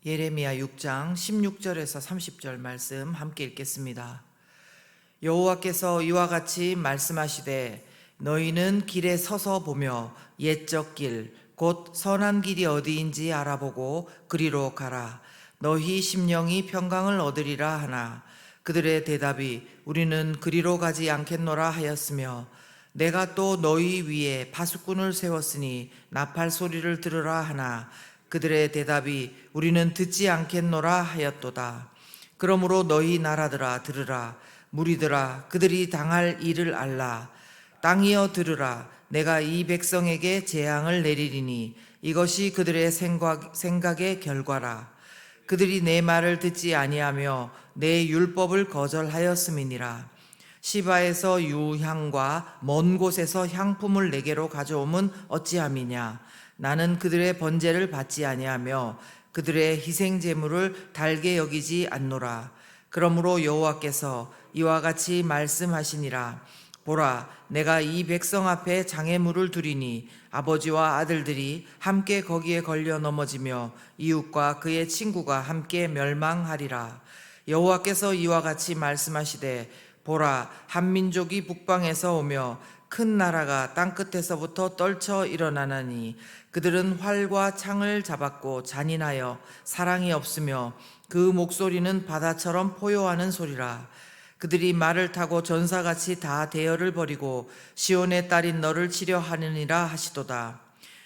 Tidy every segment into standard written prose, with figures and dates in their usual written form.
예레미야 6장 16절에서 30절 말씀 함께 읽겠습니다. 여호와께서 이와 같이 말씀하시되 너희는 길에 서서 보며 옛적 길 곧 선한 길이 어디인지 알아보고 그리로 가라. 너희 심령이 평강을 얻으리라 하나 그들의 대답이 우리는 그리로 가지 않겠노라 하였으며 내가 또 너희 위에 파수꾼을 세웠으니 나팔 소리를 들으라 하나 그들의 대답이 우리는 듣지 않겠노라 하였도다. 그러므로 너희 나라들아 들으라. 무리들아 그들이 당할 일을 알라. 땅이여 들으라. 내가 이 백성에게 재앙을 내리리니 이것이 그들의 생각의 결과라. 그들이 내 말을 듣지 아니하며 내 율법을 거절하였음이니라. 시바에서 유향과 먼 곳에서 향품을 내게로 가져옴은 어찌함이냐. 나는 그들의 번제를 받지 아니하며 그들의 희생 제물을 달게 여기지 않노라. 그러므로 여호와께서 이와 같이 말씀하시니라. 보라, 내가 이 백성 앞에 장애물을 두리니 아버지와 아들들이 함께 거기에 걸려 넘어지며 이웃과 그의 친구가 함께 멸망하리라. 여호와께서 이와 같이 말씀하시되 보라, 한 민족이 북방에서 오며 큰 나라가 땅끝에서부터 떨쳐 일어나나니 그들은 활과 창을 잡았고 잔인하여 사랑이 없으며 그 목소리는 바다처럼 포효하는 소리라. 그들이 말을 타고 전사같이 다 대열을 벌이고 시온의 딸인 너를 치려 하느니라 하시도다.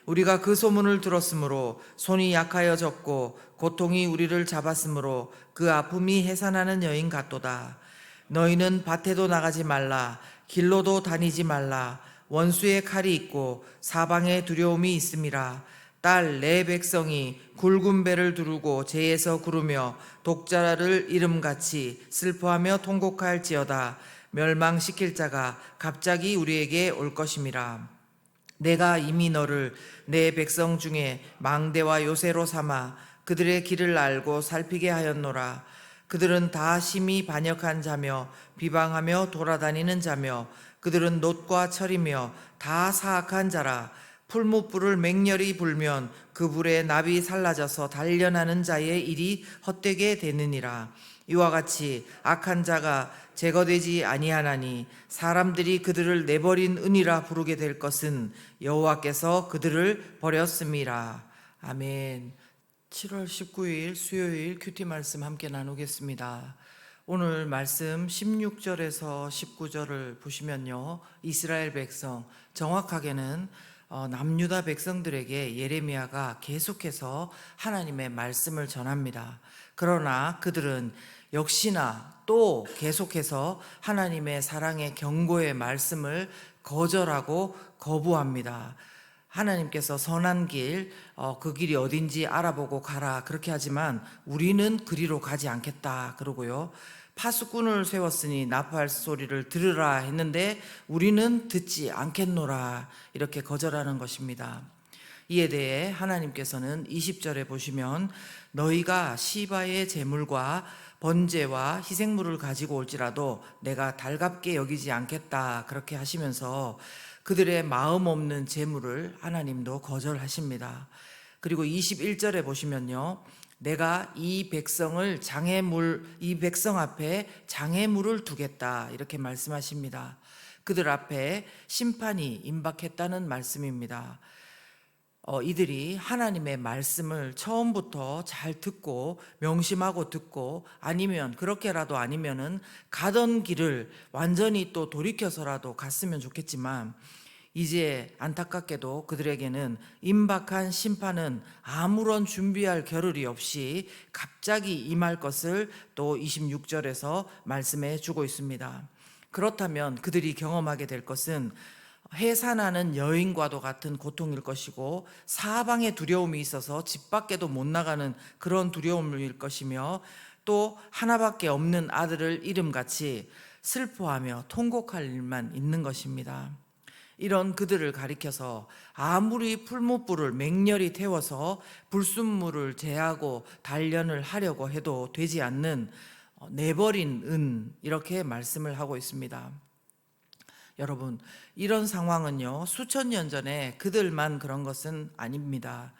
우리가 그 소문을 들었으므로 손이 약하여졌고 고통이 우리를 잡았으므로 그 아픔이 해산하는 여인 같도다. 너희는 밭에도 나가지 말라. 길로도 다니지 말라. 원수의 칼이 있고 사방에 두려움이 있음이라. 딸 내 백성이 굵은 배를 두르고 재에서 구르며 독자를 이름같이 슬퍼하며 통곡할지어다. 멸망시킬 자가 갑자기 우리에게 올 것임이라. 내가 이미 너를 내 백성 중에 망대와 요새로 삼아 그들의 길을 알고 살피게 하였노라. 그들은 다 심히 반역한 자며 비방하며 돌아다니는 자며 그들은 놋과 철이며 다 사악한 자라. 풀무불을 맹렬히 불면 그 불에 납이 살라져서 단련하는 자의 일이 헛되게 되느니라. 이와 같이 악한 자가 제거되지 아니하나니 사람들이 그들을 내버린 은이라 부르게 될 것은 여호와께서 그들을 버렸음이라. 아멘. 7월 19일 수요일 큐티 말씀 함께 나누겠습니다. 오늘 말씀 16절에서 19절을 보시면요, 이스라엘 백성, 정확하게는 남유다 백성들에게 예레미야가 계속해서 하나님의 말씀을 전합니다. 그러나 그들은 역시나 또 계속해서 하나님의 사랑의 경고의 말씀을 거절하고 거부합니다. 하나님께서 선한 길, 그 길이 어딘지 알아보고 가라 그렇게 하지만 우리는 그리로 가지 않겠다 그러고요. 파수꾼을 세웠으니 나팔 소리를 들으라 했는데 우리는 듣지 않겠노라 이렇게 거절하는 것입니다. 이에 대해 하나님께서는 20절에 보시면 너희가 시바의 제물과 번제와 희생물을 가지고 올지라도 내가 달갑게 여기지 않겠다 그렇게 하시면서 그들의 마음 없는 제물을 하나님도 거절하십니다. 그리고 21절에 보시면요, 내가 이 백성 앞에 장애물을 두겠다 이렇게 말씀하십니다. 그들 앞에 심판이 임박했다는 말씀입니다. 이들이 하나님의 말씀을 처음부터 잘 듣고 명심하고 듣고 아니면 그렇게라도 아니면은 가던 길을 완전히 또 돌이켜서라도 갔으면 좋겠지만 이제 안타깝게도 그들에게는 임박한 심판은 아무런 준비할 겨를이 없이 갑자기 임할 것을 또 26절에서 말씀해 주고 있습니다. 그렇다면 그들이 경험하게 될 것은 해산하는 여인과도 같은 고통일 것이고 사방에 두려움이 있어서 집 밖에도 못 나가는 그런 두려움일 것이며 또 하나밖에 없는 아들을 이름같이 슬퍼하며 통곡할 일만 있는 것입니다. 이런 그들을 가리켜서 아무리 풀무불을 맹렬히 태워서 불순물을 제하고 단련을 하려고 해도 되지 않는 내버린 은 이렇게 말씀을 하고 있습니다. 여러분, 이런 상황은요 수천 년 전에 그들만 그런 것은 아닙니다.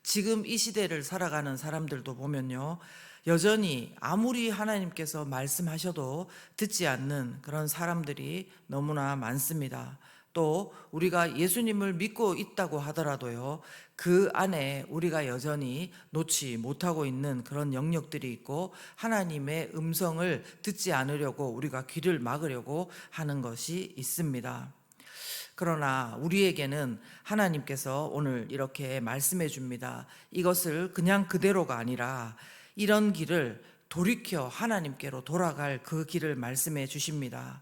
지금 이 시대를 살아가는 사람들도 보면요, 여전히 아무리 하나님께서 말씀하셔도 듣지 않는 그런 사람들이 너무나 많습니다. 또 우리가 예수님을 믿고 있다고 하더라도요, 그 안에 우리가 여전히 놓지 못하고 있는 그런 영역들이 있고, 하나님의 음성을 듣지 않으려고 우리가 귀를 막으려고 하는 것이 있습니다. 그러나 우리에게는 하나님께서 오늘 이렇게 말씀해 줍니다. 이것을 그냥 그대로가 아니라 이런 길을 돌이켜 하나님께로 돌아갈 그 길을 말씀해 주십니다.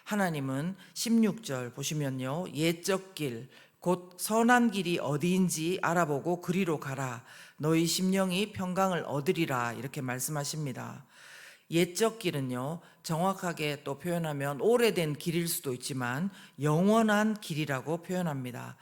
하나님은 16절 보시면요, 옛적 길 곧 선한 길이 어디인지 알아보고 그리로 가라. 너희 심령이 평강을 얻으리라. 이렇게 말씀하십니다. 옛적 길은요, 정확하게 또 표현하면 오래된 길일 수도 있지만 영원한 길이라고 표현합니다.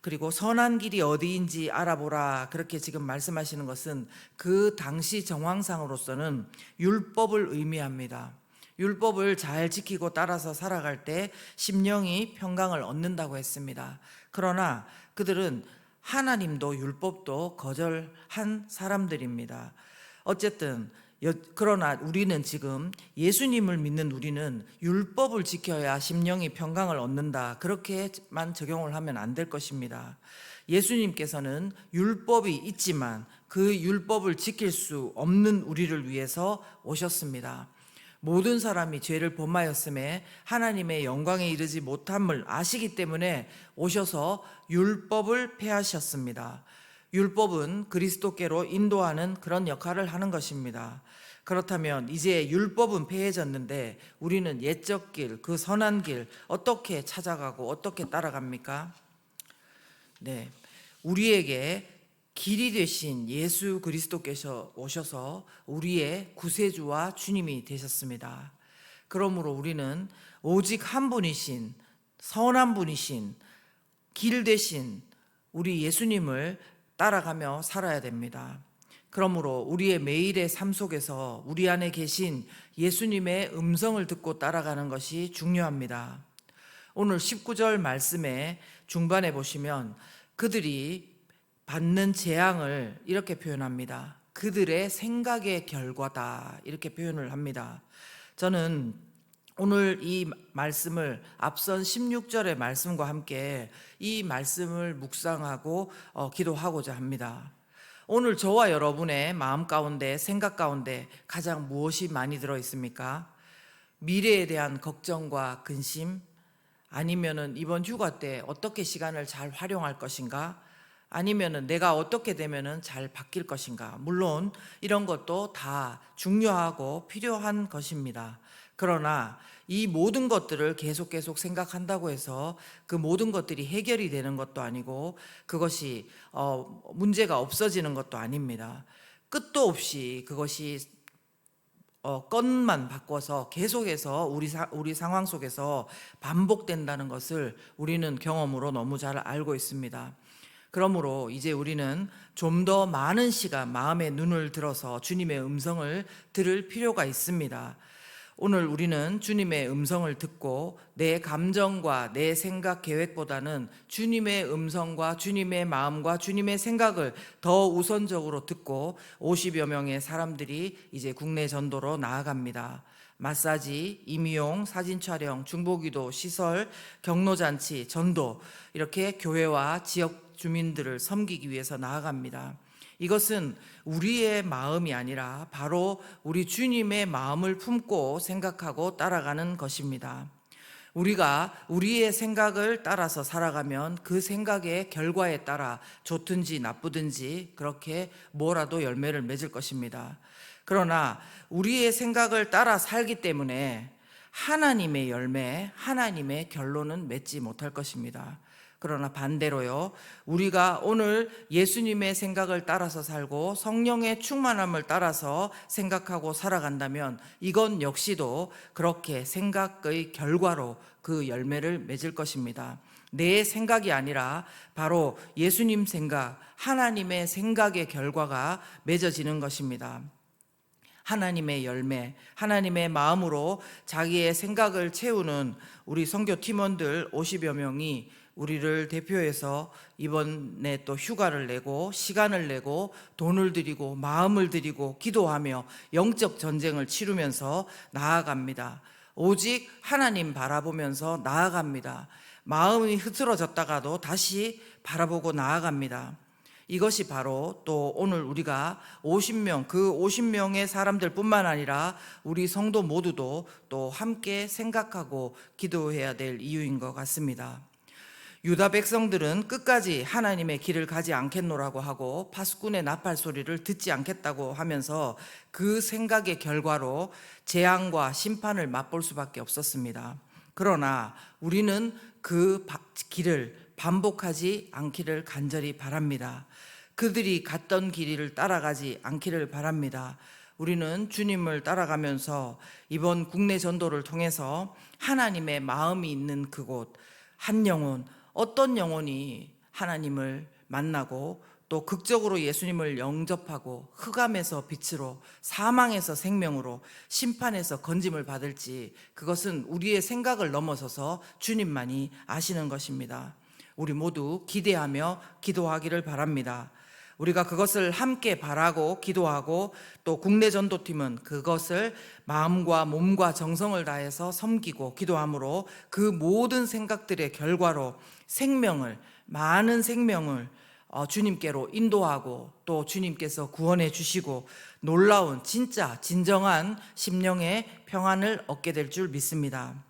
그리고 선한 길이 어디인지 알아보라, 그렇게 지금 말씀하시는 것은 그 당시 정황상으로서는 율법을 의미합니다. 율법을 잘 지키고 따라서 살아갈 때 심령이 평강을 얻는다고 했습니다. 그러나 그들은 하나님도 율법도 거절한 사람들입니다. 어쨌든 그러나 우리는 지금 예수님을 믿는 우리는 율법을 지켜야 심령이 평강을 얻는다, 그렇게만 적용을 하면 안 될 것입니다. 예수님께서는 율법이 있지만 그 율법을 지킬 수 없는 우리를 위해서 오셨습니다. 모든 사람이 죄를 범하였음에 하나님의 영광에 이르지 못함을 아시기 때문에 오셔서 율법을 폐하셨습니다. 율법은 그리스도께로 인도하는 그런 역할을 하는 것입니다. 그렇다면 이제 율법은 폐해졌는데 우리는 옛적 길, 그 선한 길 어떻게 찾아가고 어떻게 따라갑니까? 네, 우리에게 길이 되신 예수 그리스도께서 오셔서 우리의 구세주와 주님이 되셨습니다. 그러므로 우리는 오직 한 분이신, 선한 분이신, 길 되신 우리 예수님을 따라가며 살아야 됩니다. 그러므로 우리의 매일의 삶 속에서 우리 안에 계신 예수님의 음성을 듣고 따라가는 것이 중요합니다. 오늘 19절 말씀의 중반에 보시면 그들이 받는 재앙을 이렇게 표현합니다. 그들의 생각의 결과다, 이렇게 표현을 합니다. 저는 오늘 이 말씀을 앞선 16절의 말씀과 함께 이 말씀을 묵상하고 기도하고자 합니다. 오늘 저와 여러분의 마음 가운데, 생각 가운데 가장 무엇이 많이 들어 있습니까? 미래에 대한 걱정과 근심, 아니면은 이번 휴가 때 어떻게 시간을 잘 활용할 것인가, 아니면은 내가 어떻게 되면은 잘 바뀔 것인가. 물론 이런 것도 다 중요하고 필요한 것입니다. 그러나 이 모든 것들을 계속 생각한다고 해서 그 모든 것들이 해결이 되는 것도 아니고 그것이 문제가 없어지는 것도 아닙니다. 끝도 없이 그것이 건만 바꿔서 계속해서 우리 상황 속에서 반복된다는 것을 우리는 경험으로 너무 잘 알고 있습니다. 그러므로 이제 우리는 좀 더 많은 시간 마음의 눈을 들어서 주님의 음성을 들을 필요가 있습니다. 오늘 우리는 주님의 음성을 듣고 내 감정과 내 생각 계획보다는 주님의 음성과 주님의 마음과 주님의 생각을 더 우선적으로 듣고 50여 명의 사람들이 이제 국내 전도로 나아갑니다. 마사지, 임용, 사진 촬영, 중보기도, 시설, 경로잔치, 전도, 이렇게 교회와 지역 주민들을 섬기기 위해서 나아갑니다. 이것은 우리의 마음이 아니라 바로 우리 주님의 마음을 품고 생각하고 따라가는 것입니다. 우리가 우리의 생각을 따라서 살아가면 그 생각의 결과에 따라 좋든지 나쁘든지 그렇게 뭐라도 열매를 맺을 것입니다. 그러나 우리의 생각을 따라 살기 때문에 하나님의 열매, 하나님의 결론은 맺지 못할 것입니다. 그러나 반대로요, 우리가 오늘 예수님의 생각을 따라서 살고 성령의 충만함을 따라서 생각하고 살아간다면 이건 역시도 그렇게 생각의 결과로 그 열매를 맺을 것입니다. 내 생각이 아니라 바로 예수님 생각, 하나님의 생각의 결과가 맺어지는 것입니다. 하나님의 열매, 하나님의 마음으로 자기의 생각을 채우는 우리 선교 팀원들 50여 명이 우리를 대표해서 이번에 또 휴가를 내고 시간을 내고 돈을 들이고 마음을 들이고 기도하며 영적 전쟁을 치르면서 나아갑니다. 오직 하나님 바라보면서 나아갑니다. 마음이 흐트러졌다가도 다시 바라보고 나아갑니다. 이것이 바로 또 오늘 우리가 50명, 그 50명의 사람들 뿐만 아니라 우리 성도 모두도 또 함께 생각하고 기도해야 될 이유인 것 같습니다. 유다 백성들은 끝까지 하나님의 길을 가지 않겠노라고 하고 파수꾼의 나팔 소리를 듣지 않겠다고 하면서 그 생각의 결과로 재앙과 심판을 맛볼 수밖에 없었습니다. 그러나 우리는 그 길을 반복하지 않기를 간절히 바랍니다. 그들이 갔던 길을 따라가지 않기를 바랍니다. 우리는 주님을 따라가면서 이번 국내 전도를 통해서 하나님의 마음이 있는 그곳, 한 영혼, 어떤 영혼이 하나님을 만나고 또 극적으로 예수님을 영접하고 흑암에서 빛으로, 사망에서 생명으로, 심판에서 건짐을 받을지, 그것은 우리의 생각을 넘어서서 주님만이 아시는 것입니다. 우리 모두 기대하며 기도하기를 바랍니다. 우리가 그것을 함께 바라고 기도하고 또 국내 전도팀은 그것을 마음과 몸과 정성을 다해서 섬기고 기도함으로 그 모든 생각들의 결과로 많은 생명을 주님께로 인도하고 또 주님께서 구원해 주시고 놀라운 진짜 진정한 심령의 평안을 얻게 될 줄 믿습니다.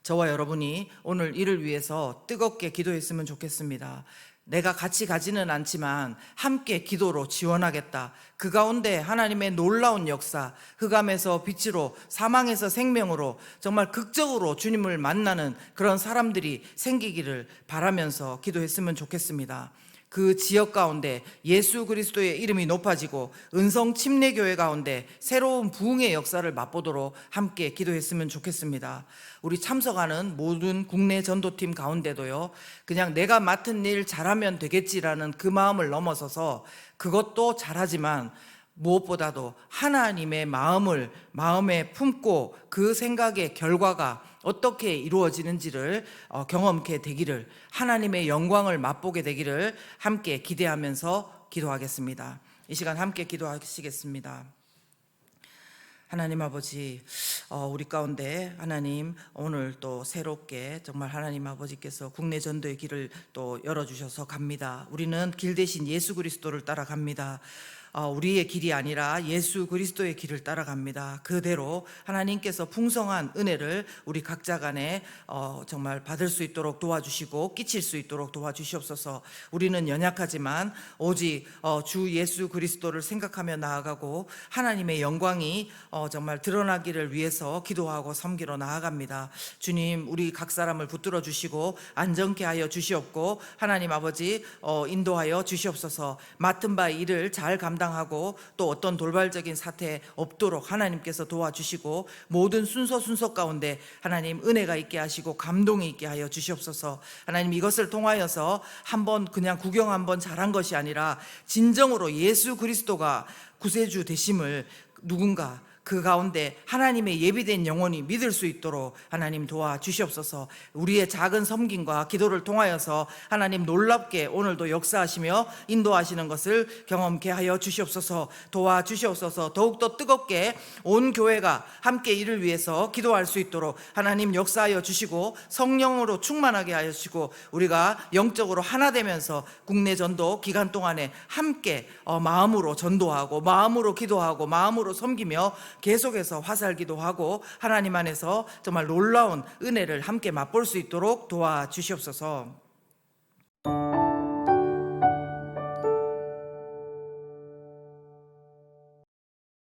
저와 여러분이 오늘 이를 위해서 뜨겁게 기도했으면 좋겠습니다. 내가 같이 가지는 않지만 함께 기도로 지원하겠다. 그 가운데 하나님의 놀라운 역사, 흑암에서 빛으로, 사망에서 생명으로 정말 극적으로 주님을 만나는 그런 사람들이 생기기를 바라면서 기도했으면 좋겠습니다. 그 지역 가운데 예수 그리스도의 이름이 높아지고 은성 침례교회 가운데 새로운 부흥의 역사를 맛보도록 함께 기도했으면 좋겠습니다. 우리 참석하는 모든 국내 전도팀 가운데도요, 그냥 내가 맡은 일 잘하면 되겠지라는 그 마음을 넘어서서 그것도 잘하지만 무엇보다도 하나님의 마음에 품고 그 생각의 결과가 어떻게 이루어지는지를 경험케 되기를, 하나님의 영광을 맛보게 되기를 함께 기대하면서 기도하겠습니다. 이 시간 함께 기도하시겠습니다. 하나님 아버지, 우리 가운데 하나님 오늘 또 새롭게 정말 하나님 아버지께서 국내 전도의 길을 또 열어주셔서 갑니다. 우리는 길 대신 예수 그리스도를 따라갑니다. 우리의 길이 아니라 예수 그리스도의 길을 따라갑니다. 그대로 하나님께서 풍성한 은혜를 우리 각자 간에 정말 받을 수 있도록 도와주시고 끼칠 수 있도록 도와주시옵소서. 우리는 연약하지만 오직 주 예수 그리스도를 생각하며 나아가고 하나님의 영광이 정말 드러나기를 위해서 기도하고 섬기러 나아갑니다. 주님, 우리 각 사람을 붙들어 주시고 안전케 하여 주시옵고 하나님 아버지 인도하여 주시옵소서. 맡은 바 일을 잘 감당하고 또 어떤 돌발적인 사태 없도록 하나님께서 도와주시고 모든 순서 가운데 하나님 은혜가 있게 하시고 감동이 있게 하여 주시옵소서. 하나님, 이것을 통하여서 한번 그냥 구경 한번 잘한 것이 아니라 진정으로 예수 그리스도가 구세주 되심을 누군가 그 가운데 하나님의 예비된 영혼이 믿을 수 있도록 하나님 도와주시옵소서. 우리의 작은 섬김과 기도를 통하여서 하나님 놀랍게 오늘도 역사하시며 인도하시는 것을 경험케 하여 주시옵소서. 도와주시옵소서. 더욱더 뜨겁게 온 교회가 함께 이를 위해서 기도할 수 있도록 하나님 역사하여 주시고 성령으로 충만하게 하여 주시고 우리가 영적으로 하나 되면서 국내 전도 기간 동안에 함께 마음으로 전도하고 마음으로 기도하고 마음으로 섬기며 계속해서 화살기도 하고 하나님 안에서 정말 놀라운 은혜를 함께 맛볼 수 있도록 도와주시옵소서.